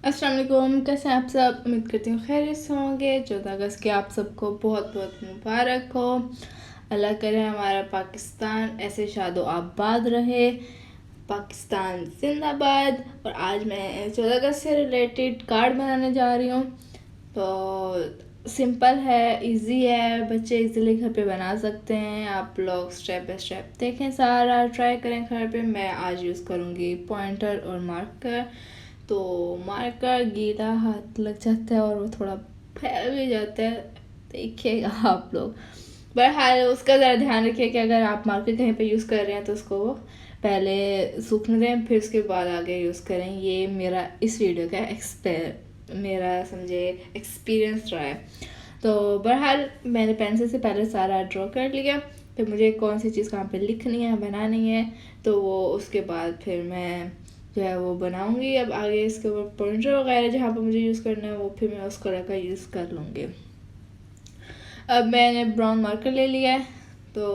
अस्सलाम वालेकुम, कैसे हैं आप सब। उम्मीद करती हूँ खैरियत से होंगे। 14 अगस्त की आप सबको बहुत बहुत मुबारक हो। अल्लाह करे हमारा पाकिस्तान ऐसे शादो आबाद रहे। पाकिस्तान जिंदाबाद। और आज मैं 14 अगस्त से रिलेटेड कार्ड बनाने जा रही हूँ। तो सिंपल है, इजी है, बच्चे इजीली घर पे बना सकते हैं। आप लोग स्टेप बाय स्टेप देखें, सारा ट्राई करें घर पे। मैं आज यूज़ करूँगी पॉइंटर और मार्कर। तो मार्कर गीला हाथ लग जाता है और वो थोड़ा फैल भी जाता है, देखिएगा आप लोग। बहरहाल उसका ज़रा ध्यान रखिए कि अगर आप मार्कर कहीं पे यूज़ कर रहे हैं तो उसको पहले सूखने दें, फिर उसके बाद आगे यूज़ करें। ये मेरा इस वीडियो का मेरा समझे एक्सपीरियंस रहा है। तो बहरहाल मैंने पेंसिल से पहले सारा ड्रॉ कर लिया, फिर मुझे कौन सी चीज़ कहाँ पे लिखनी है, बनानी है, तो वो उसके बाद फिर मैं जो है वो बनाऊंगी। अब आगे इसके ऊपर पॉइंटर वगैरह जहाँ पर मुझे यूज़ करना है वो फिर मैं उस कलर का यूज़ कर लूँगी। अब मैंने ब्राउन मार्कर ले लिया है। तो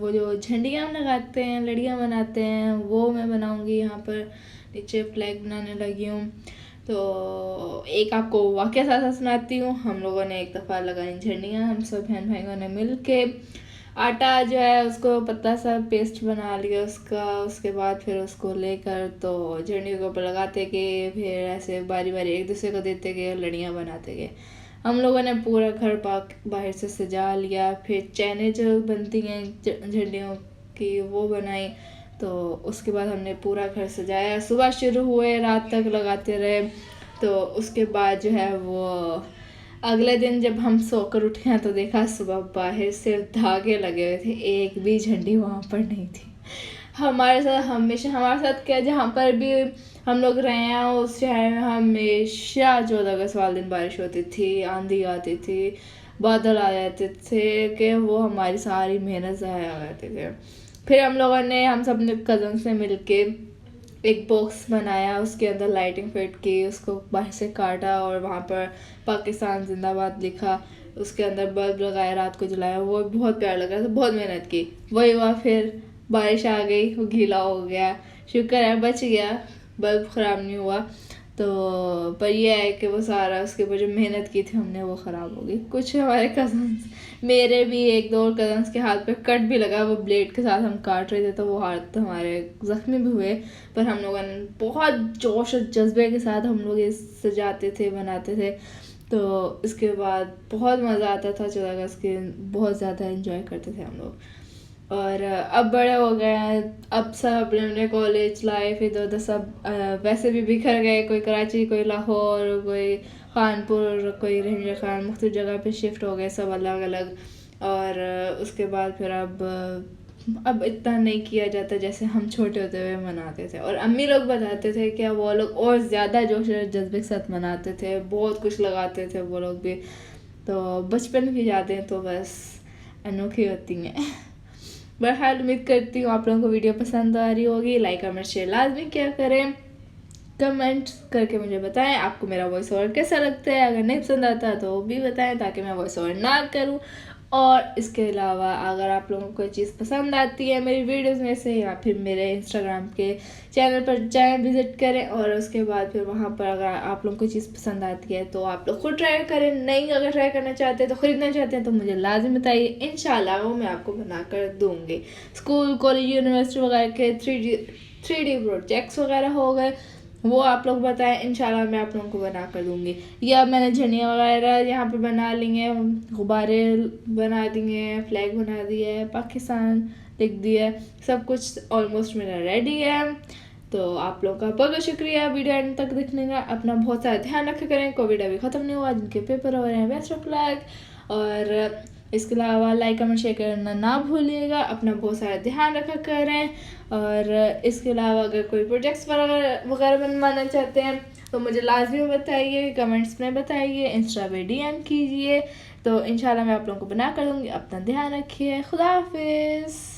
वो जो झंडियाँ हम लगाते हैं, लड़ियाँ बनाते हैं, वो मैं बनाऊंगी। यहाँ पर नीचे फ्लैग बनाने लगी हूँ। तो एक आपको वाक़या साथ सुनाती हूँ। हम लोगों ने एक दफ़ा लगाई झंडियाँ, हम सब बहन भाइयों ने मिल के। आटा जो है उसको पतला सा पेस्ट बना लिया उसका। उसके बाद फिर उसको लेकर तो झंडियों के ऊपर लगाते गए, फिर ऐसे बारी बारी एक दूसरे को देते गए, लड़ियाँ बनाते गए। हम लोगों ने पूरा घर बाहर से सजा लिया। फिर चैनें जो बनती हैं झंडियों की वो बनाई। तो उसके बाद हमने पूरा घर सजाया। सुबह शुरू हुए, रात तक लगाते रहे। तो उसके बाद जो है वो अगले दिन जब हम सोकर उठे हैं तो देखा सुबह बाहर सिर्फ धागे लगे हुए थे, एक भी झंडी वहाँ पर नहीं थी। हमारे साथ क्या, जहाँ पर भी हम लोग रहे हैं उस शहर में हमेशा 14 अगस्त वाले दिन बारिश होती थी, आंधी आती थी, बादल आ जाते थे कि वो हमारी सारी मेहनत ज़ाया हो जाते थे। फिर हम सब ने कज़न से मिलके एक बॉक्स बनाया, उसके अंदर लाइटिंग फिट की, उसको बाहर से काटा और वहाँ पर पाकिस्तान जिंदाबाद लिखा। उसके अंदर बल्ब लगाया, रात को जलाया, वो बहुत प्यारा लग रहा था। बहुत मेहनत की, वही हुआ। फिर बारिश आ गई, वो गीला हो गया। शुक्र है बच गया, बल्ब ख़राब नहीं हुआ। तो पर यह है कि वो सारा उसके ऊपर जो मेहनत की थी हमने वो ख़राब हो गई। कुछ हमारे कज़न्स, मेरे भी एक दो कज़न्स के हाथ पे कट भी लगा, वो ब्लेड के साथ हम काट रहे थे तो वो हाथ हमारे ज़ख्मी भी हुए। पर हम लोगों ने बहुत जोश और जज्बे के साथ हम लोग ये सजाते थे, बनाते थे। तो इसके बाद बहुत मज़ा आता था। 14 अगस्त के बहुत ज़्यादा इन्जॉय करते थे हम लोग। और अब बड़े हो गए हैं, अब सब अपने अपने कॉलेज लाइफ इधर उधर सब वैसे भी बिखर गए। कोई कराची, कोई लाहौर, कोई कानपुर, कोई रहीम खान, मुख्तलिफ जगह पे शिफ्ट हो गए, सब अलग अलग। और उसके बाद फिर अब इतना नहीं किया जाता जैसे हम छोटे होते हुए मनाते थे। और अम्मी लोग बताते थे कि वो लोग और ज़्यादा जोश और जज्बे के साथ मनाते थे, बहुत कुछ लगाते थे वो लोग भी। तो बचपन की यादें तो बस अनोखी होती हैं। बहरहाल उम्मीद करती हूँ आप लोगों को वीडियो पसंद आ रही होगी। लाइक कमेंट शेयर लाजमी क्या करें, कमेंट करके मुझे बताएं आपको मेरा वॉइस ओवर कैसा लगता है। अगर नहीं पसंद आता तो भी बताएं ताकि मैं वॉइस ओवर ना करूं। और इसके अलावा अगर आप लोगों को कोई चीज़ पसंद आती है मेरी वीडियोस में से, या फिर मेरे इंस्टाग्राम के चैनल पर जाएं, विज़िट करें। और उसके बाद फिर वहाँ पर अगर आप लोगों को चीज़ पसंद आती है तो आप लोग खुद ट्राई करें। नहीं अगर ट्राई करना चाहते हैं तो ख़रीदना चाहते हैं तो मुझे लाजिम बताइए, इंशाल्लाह वो मैं आपको बना कर दूँगी। स्कूल, कॉलेज, यूनिवर्सिटी वगैरह के 3D प्रोजेक्ट्स वगैरह हो गए, वो आप लोग बताएं, इंशाल्लाह मैं आप लोगों को बना कर दूँगी। या मैंने झंडियाँ वगैरह यहाँ पे बना ली हैं, गुब्बारे बना दिए हैं, फ्लैग बना दिया है, पाकिस्तान लिख दिया है, सब कुछ ऑलमोस्ट मेरा रेडी है। तो आप लोगों का बहुत बहुत शुक्रिया वीडियो एंड तक देखने का। अपना बहुत सारा ध्यान रखा करें, कोविड अभी ख़त्म नहीं हुआ, जिनके पेपर हो रहे हैं बेस्ट ऑफ लक। और इसके अलावा लाइक कमेंट शेयर करना ना भूलिएगा। अपना बहुत सारा ध्यान रखा करें। और इसके अलावा अगर कोई प्रोजेक्ट्स वगैरह बनवाना चाहते हैं तो मुझे लाजमी बताइए, कमेंट्स में बताइए, इंस्टा पे DM कीजिए। तो इंशाल्लाह मैं आप लोगों को बना कर दूँगी। अपना ध्यान रखिए, खुदा हाफिज़।